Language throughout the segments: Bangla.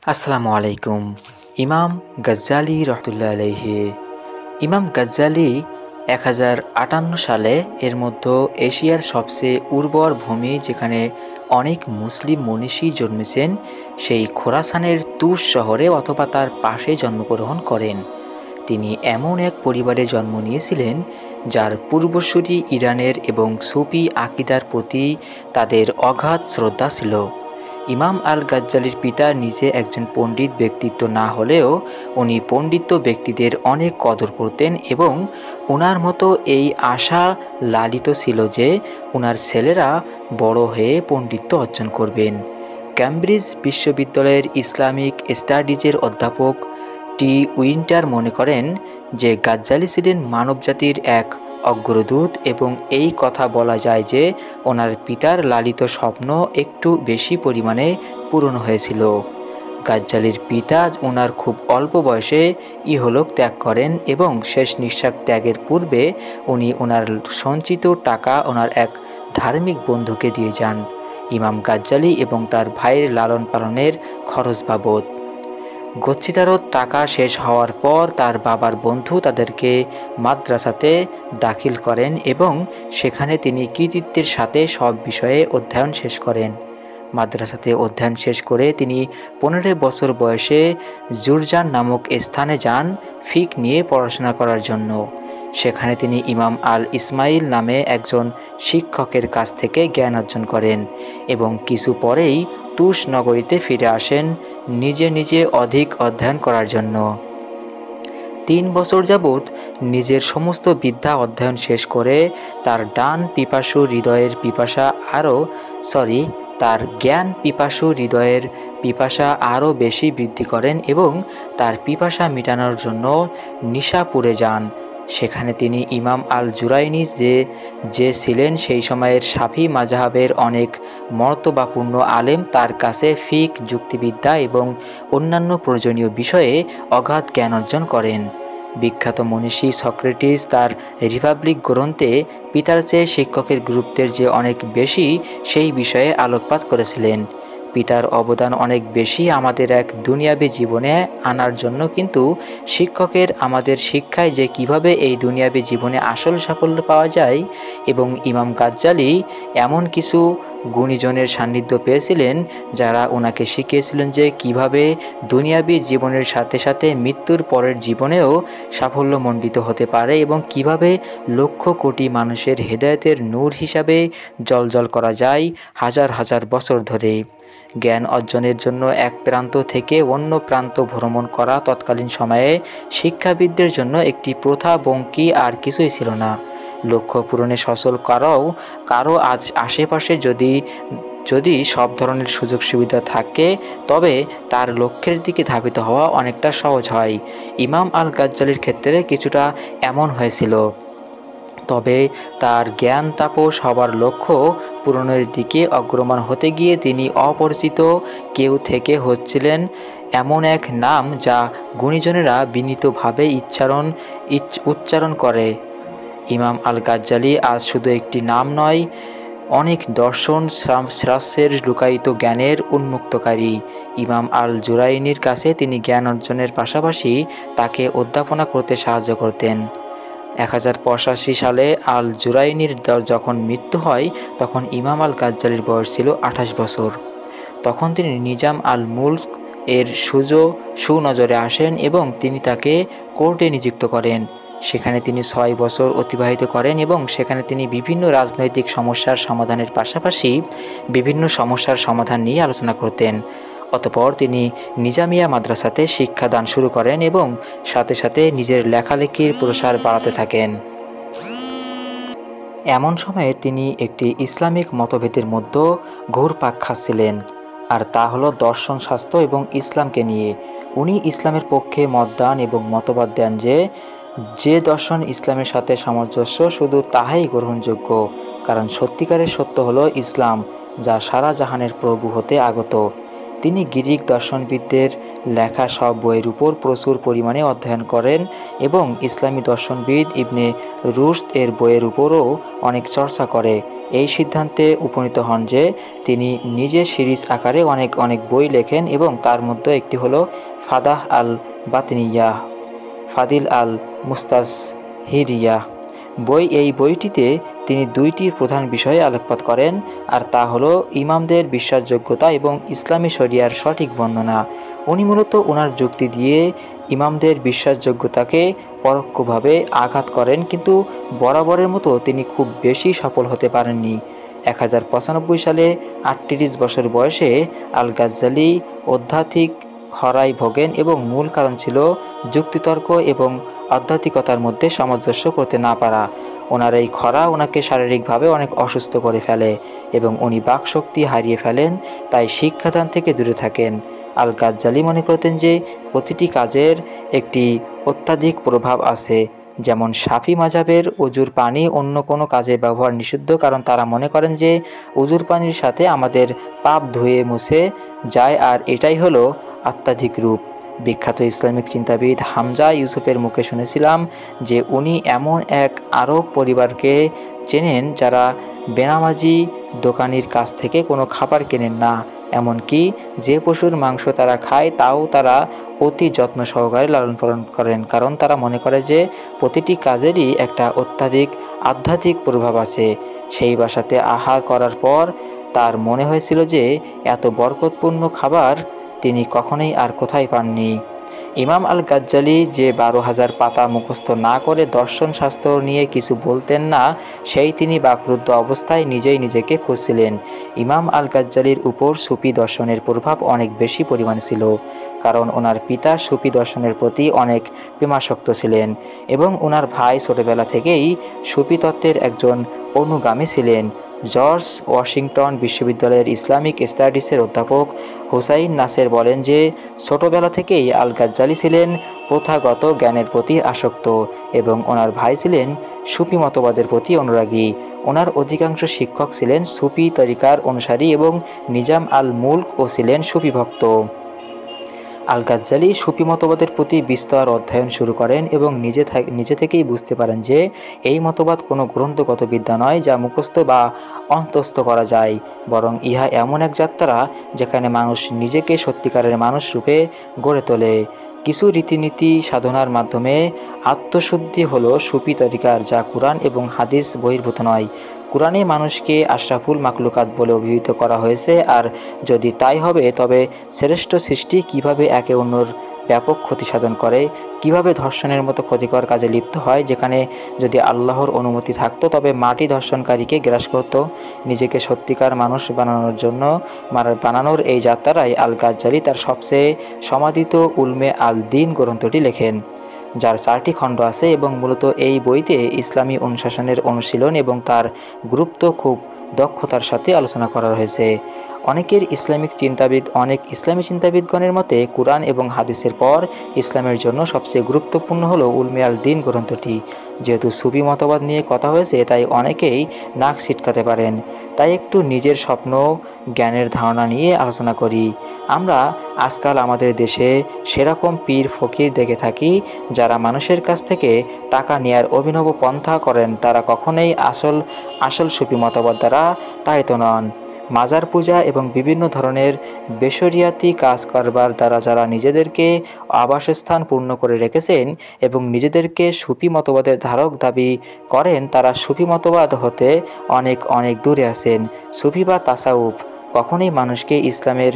আসসালামু আলাইকুম। ইমাম গাজ্জালি রহমতুল্লাহ আলাইহি। ইমাম গাজ্জালি 1058 সালে এর মধ্যে এশিয়ার সবচেয়ে উর্বর ভূমি যেখানে অনেক মুসলিম মনীষী জন্মেছেন সেই খোরাসানের তুস শহরে অথবা তার পাশে জন্মগ্রহণ করেন। তিনি এমন এক পরিবারে জন্ম নিয়েছিলেন যার পূর্বসূরি ইরানের এবং সুফি আকিদার প্রতি তাদের অগাধ শ্রদ্ধা ছিল। ইমাম আল গাজ্জালির পিতা নিজে একজন পণ্ডিত ব্যক্তিত্ব না হলেও উনি পণ্ডিত ব্যক্তিদের অনেক কদর করতেন এবং ওনার মতো এই আশা লালিত ছিল যে ওনার ছেলেরা বড় হয়ে পণ্ডিত্য অর্জন করবেন। ক্যামব্রিজ বিশ্ববিদ্যালয়ের ইসলামিক স্টাডিজের অধ্যাপক টি উইন্টার মনে করেন যে গাজ্জালি ছিলেন মানবজাতির এক অগ্রদূত এবং এই কথা বলা যায় যে ওনার পিতার লালিত স্বপ্ন একটু বেশি পরিমাণে পূরণ হয়েছিল। গাজ্জালির পিতা ওনার খুব অল্প বয়সে ইহলোক ত্যাগ করেন এবং শেষ নিঃশ্বাস ত্যাগের পূর্বে উনি ওনার সঞ্চিত টাকা ওনার এক ধার্মিক বন্ধুকে দিয়ে যান ইমাম গাজ্জালি এবং তার ভাইয়ের লালন পালনের খরচ বাবদ। গচ্ছিতারত টাকা শেষ হওয়ার পর তার বাবার বন্ধু তাদেরকে মাদ্রাসাতে দাখিল করেন এবং সেখানে তিনি কৃতিত্বের সাথে সব বিষয়ে অধ্যয়ন শেষ করেন। মাদ্রাসাতে অধ্যয়ন শেষ করে তিনি 15 বছর বয়সে জুরজান নামক স্থানে যান ফিক নিয়ে পড়াশোনা করার জন্য। সেখানে তিনি ইমাম আল ইসমাইল নামে একজন শিক্ষকের কাছ থেকে জ্ঞান অর্জন করেন এবং কিছু পরেই তুস নগরীতে ফিরে আসেন নিজে নিজে অধিক অধ্যয়ন করার জন্য। 3 বছর যাবৎ নিজের সমস্ত বিদ্যা অধ্যয়ন শেষ করে তার তার জ্ঞান পিপাসু হৃদয়ের পিপাসা আরও বেশি বৃদ্ধি করেন এবং তার পিপাসা মেটানোর জন্য নিশাপুরে যান। সেখানে তিনি ইমাম আল জুরাইনি যে ছিলেন সেই সময়ের শাফি মাযহাবের অনেক মর্তবাপূর্ণ আলেম তার কাছে ফিক, যুক্তিবিদ্যা এবং অন্যান্য প্রয়োজনীয় বিষয়ে অগাধ জ্ঞান অর্জন করেন। বিখ্যাত মনীষী সক্রেটিস তার রিপাবলিক গ্রন্থে পিতার চেয়ে শিক্ষকের গুরুত্বের যে অনেক বেশি সেই বিষয়ে আলোকপাত করেছিলেন। পিতার অবদান অনেক বেশি আমাদের এক দুনিয়াবী জীবনে আনার জন্য, কিন্তু শিক্ষকের আমাদের শিক্ষায় যে কিভাবে এই দুনিয়াবী জীবনে আসল সাফল্য পাওয়া যায়। এবং ইমাম গাজ্জালি এমন কিছু গুণীজনের সান্নিধ্য পেয়েছিলেন যারা ওনাকে শিখিয়েছিলেন যে কিভাবে দুনিয়াবী জীবনের সাথে সাথে মৃত্যুর পরের জীবনেও সাফল্যমণ্ডিত হতে পারে এবং কিভাবে লক্ষ কোটি মানুষের হেদায়েতের নূর হিসাবে জ্বলজ্বল করা যায় হাজার হাজার বছর ধরে। জ্ঞান অর্জনের জন্য এক প্রান্ত থেকে অন্য প্রান্ত ভ্রমণ করা তৎকালীন সময়ে শিক্ষাবিদদের জন্য একটি প্রথা বঙ্কি আর কিছুই ছিল না। লক্ষ্য পূরণে সচল কারো আজ আশেপাশে যদি সব ধরনের সুযোগ সুবিধা থাকে তবে তার লক্ষ্যের দিকে ধাবিত হওয়া অনেকটা সহজ হয়। ইমাম আল গাজ্জালির ক্ষেত্রে কিছুটা এমন হয়েছিল, তবে তার জ্ঞান তাপস হবার লক্ষ্য পূরণের দিকে অগ্রসর হতে গিয়ে তিনি অপরিচিত কেউ থেকে হচ্ছিলেন এমন এক নাম যা গুণীজনেরা বিনীতভাবে উচ্চারণ করে। ইমাম আল গাজ্জালি আজ শুধু একটি নাম নয়, অনেক দর্শন শাস্ত্রের লুকায়িত জ্ঞানের উন্মুক্তকারী। ইমাম আল জুরাইনির কাছে তিনি জ্ঞান অর্জনের পাশাপাশি তাকে অধ্যাপনা করতে সাহায্য করতেন। 1085 সালে আল জুরাইনির যখন মৃত্যু হয় তখন ইমাম আল গাজ্জালির বয়স ছিল 28 বছর। তখন তিনি নিজাম আল মুলক এর সুনজরে আসেন এবং তিনি তাকে কোর্টে নিযুক্ত করেন। সেখানে তিনি 6 বছর অতিবাহিত করেন এবং সেখানে তিনি বিভিন্ন রাজনৈতিক সমস্যার সমাধানের পাশাপাশি বিভিন্ন সমস্যার সমাধান নিয়ে আলোচনা করতেন। অতঃপর তিনি নিজামিয়া মাদ্রাসাতে শিক্ষাদান শুরু করেন এবং সাথে সাথে নিজের লেখালেখির প্রসার বাড়াতে থাকেন। এমন সময়ে তিনি একটি ইসলামিক মতভেদের মধ্যে ঘুরপাক খাচ্ছিলেন, আর তা হলো দর্শন শাস্ত্র এবং ইসলামকে নিয়ে। উনি ইসলামের পক্ষে মত দেন এবং মতবাদ দেন যে দর্শন ইসলামের সাথে সামঞ্জস্য শুধু তাহাই গ্রহণযোগ্য, কারণ সত্যিকারের সত্য হলো ইসলাম, যা সারা জাহানের প্রভু হতে আগত। তিনি গ্রিক দর্শনবিদদের লেখা সব বইয়ের উপর প্রচুর পরিমাণে অধ্যয়ন করেন এবং ইসলামী দর্শনবিদ ইবনে রুশদ এর বইয়ের উপরও অনেক চর্চা করে। এই সিদ্ধান্তে উপনীত হন যে তিনি নিজে সিরিজ আকারে অনেক অনেক বই লেখেন এবং তার মধ্যে একটি হলো ফাদাহ আল বাতনিয়াহ, ফাদিল আল মুস্তাসহিরিয়াহ এই বইটিতে তিনি দুইটি প্রধান বিষয়ে আলোকপাত করেন, আর তা হলো ইমামদের বিশ্বাসযোগ্যতা এবং ইসলামী শরিয়ার সঠিক বর্ণনা। উনি মূলত ওনার যুক্তি দিয়ে ইমামদের বিশ্বাসযোগ্যতাকে পরোক্ষভাবে আঘাত করেন, কিন্তু বরাবরের মতো তিনি খুব বেশি সফল হতে পারেননি। 1095 সালে 38 বছর বয়সে আল গাজ্জালি আধ্যাত্মিক খরায় ভোগেন এবং মূল কারণ ছিল যুক্তিতর্ক এবং আধ্যাত্মিকতার মধ্যে সামঞ্জস্য করতে না পারা। ওনার এই খরা ওনাকে শারীরিকভাবে অনেক অসুস্থ করে ফেলে এবং উনি বাকশক্তি হারিয়ে ফেলেন, তাই শিক্ষাদান থেকে দূরে থাকেন। আল গাজ্জালি মনে করতেন যে প্রতিটি কাজের একটি অত্যাধিক প্রভাব আছে, যেমন শাফি মাযহাবের অজুর পানি অন্য কোনো কাজে ব্যবহার নিষিদ্ধ, কারণ তারা মনে করেন যে অজুর পানির সাথে আমাদের পাপ ধুয়ে মুছে যায়, আর এটাই হলো আধ্যাত্মিক রূপ। বিখ্যাত ইসলামিক চিন্তাবিদ হামজা ইউসুফের মুখে শুনেছিলাম যে উনি এমন এক আরব পরিবারকে চেনেন যারা বেনামাজি দোকানির কাছ থেকে কোনো খাবার কেনেন না, এমনকি যে পশুর মাংস তারা খায় তাও তারা অতি যত্ন সহকারে লালন পালন করেন, কারণ তারা মনে করে যে প্রতিটি কাজেরই একটা অত্যাধিক আধ্যাত্মিক প্রভাব আছে। সেই বাসাতে আহার করার পর তার মনে হয়েছিল যে এত বরকতপূর্ণ খাবার তিনি কখনোই আর কোথায় পাননি। ইমাম আল গাজ্জালি যে 12,000 পাতা মুখস্থ না করে দর্শন শাস্ত্র নিয়ে কিছু বলতেন না, সেই তিনি বাকরুদ্ধ অবস্থায় নিজেই নিজেকে খুঁজছিলেন। ইমাম আল গাজ্জালির উপর সুফি দর্শনের প্রভাব অনেক বেশি পরিমাণে ছিল, কারণ ওনার পিতা সুফি দর্শনের প্রতি অনেক প্রেমাসক্ত ছিলেন এবং ওনার ভাই ছোটবেলা থেকেই সুফি তত্ত্বের একজন অনুগামী ছিলেন। জর্জ ওয়াশিংটন বিশ্ববিদ্যালয়ের ইসলামিক স্টাডিজের অধ্যাপক হুসাইন নাসের বলেন যে ছোটবেলা থেকেই আল গাজ্জালি ছিলেন প্রথাগত জ্ঞানের প্রতি আসক্ত এবং ওনার ভাই ছিলেন সুফি মতবাদের প্রতি অনুরাগী। ওনার অধিকাংশ শিক্ষক ছিলেন সুফি তরিকার অনুসারী এবং নিজাম আল মুলক ও ছিলেন সুফি ভক্ত। আল গাজ্জালি সুফি মতবাদের প্রতি বিস্তর অধ্যয়ন শুরু করেন এবং নিজে থেকেই বুঝতে পারেন যে এই মতবাদ কোনো গ্রন্থগত বিদ্যা নয় যা মুখস্থ বা অন্তস্থ করা যায়, বরং ইহা এমন এক যাত্রা যেখানে মানুষ নিজেকে সত্যিকারের মানুষ রূপে গড়ে তোলে। কিছু রীতিনীতি সাধনার মাধ্যমে আত্মশুদ্ধি হলো সুফি তরিকার, যা কুরআন এবং হাদিস বহির্ভূত নয়। কুরআনে মানুষকে আশরাফুল মাকলুকাত বলে অভিহিত করা হয়েছে, আর যদি তাই হবে তবে শ্রেষ্ঠ সৃষ্টি কিভাবে একে অন্যর ব্যাপক ক্ষতি সাধন করে, কিভাবে ধর্ষণের মতো ক্ষতিকর কাজে লিপ্ত হয়, যেখানে যদি আল্লাহর অনুমতি থাকতো তবে মাটি ধর্ষণকারীকে গ্রাস করত। নিজেকে সত্যিকার মানুষ বানানোর এই যাত্রায় আল গাজ্জালি তার সবচেয়ে সমাদিত উলমে আল দিন গ্রন্থটি লেখেন, যার 4টি খণ্ড আছে এবং মূলত এই বইতে ইসলামী অনুশাসনের অনুশীলন এবং তার গুরুত্ব খুব দক্ষতার সাথে আলোচনা করা হয়েছে। অনেক ইসলামী চিন্তাবিদগণের মতে কুরআন এবং হাদিসের পর ইসলামের জন্য সবচেয়ে গুরুত্বপূর্ণ হলো উলমে আল দিন গ্রন্থটি। যেহেতু সুফি মতবাদ নিয়ে কথা হয়েছে তাই অনেকেই নাক ছিটকাতে পারেন, তাই একটু নিজের স্বপ্ন জ্ঞানের ধারণা নিয়ে আলোচনা করি। আমরা আজকাল আমাদের দেশে সেরকম পীর ফকির দেখে থাকি যারা মানুষের কাছ থেকে টাকা নেয়ার অভিনব পন্থা করেন। তারা কখনোই আসল সুফি মতবাদ দ্বারা তাড়িত নন। মাজার পূজা এবং বিভিন্ন ধরনের বেশরিয়াতি কাজ করবার দ্বারা যারা নিজেদেরকে আবাসস্থান পূর্ণ করে রেখেছেন এবং নিজেদেরকে সুফি মতবাদের ধারক দাবি করেন, তারা সুফি মতবাদ হতে অনেক অনেক দূরে আছেন। সুফি বা তাসাউফ কখনোই মানুষকে ইসলামের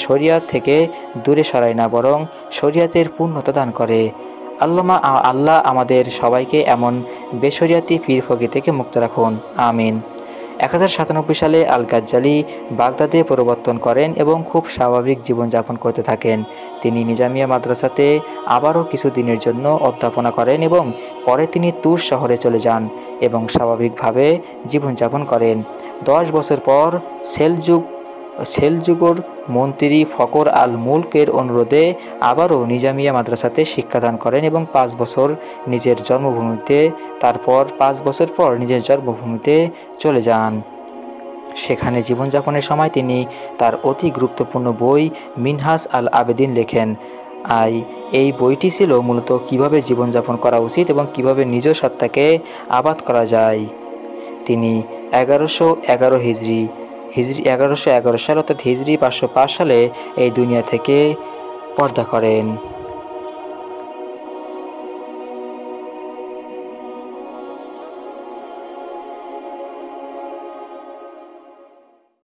শরিয়ত থেকে দূরে সরায় না, বরং শরিয়তের পূর্ণতা দান করে। আল্লাহ আমাদের সবাইকে এমন বেশরিয়াতি পীর ফকির থেকে মুক্ত রাখুন, আমিন। 1097 সালে আল গাজ্জালি বাগদাদে প্রবর্তন করেন এবং খুব স্বাভাবিক জীবনযাপন করতে থাকেন। তিনি নিজামিয়া মাদ্রাসাতে আবারও কিছু দিনের জন্য অধ্যাপনা করেন এবং পরে তিনি তুস শহরে চলে যান এবং স্বাভাবিকভাবে জীবনযাপন করেন। 10 বছর পর সেলজুকর মন্ত্রী ফকর আল মুলকের অনুরোধে আবারও নিজামিয়া মাদ্রাসাতে শিক্ষাদান করেন এবং 5 বছর নিজের জন্মভূমিতে চলে যান। সেখানে জীবনযাপনের সময় তিনি তার অতি গুরুত্বপূর্ণ বই মিনহাজ আল আবেদিন লেখেন। এই বইটি ছিল মূলত কিভাবে জীবনযাপন করা উচিত এবং কিভাবে নিজ সত্তাকে আবাদ করা যায়। তিনি 1111 হিজরি 1111 সাল অর্থাৎ হিজরি 505 সালে এই দুনিয়া থেকে পর্দা করেন।